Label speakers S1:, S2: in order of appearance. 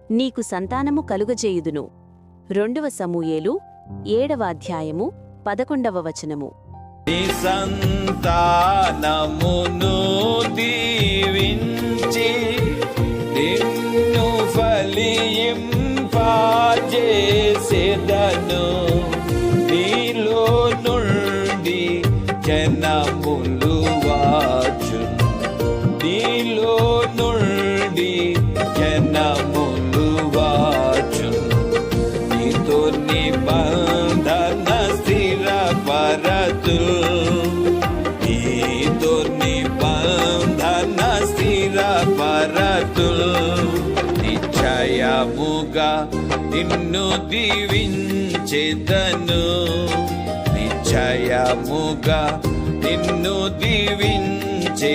S1: నీకు సంతానము కలుగజేయుదును. 2 సమూయేలు 7వ అధ్యాయము 11వ వచనము.
S2: నీ సంతానమును దీవించి నిన్ను ఫలింపజేసెదను. నీలో నుండి జనములు వచ్చును. నీలో నుండి జనములు వచ్చును. నీతో నిబంధన స్థిరపరతు. నీతో నిబంధన స్థిరపరతు. నిశ్చయముగా నిన్ను దీవించెదను. నిశ్చయముగా నిన్ను దీవించెదను.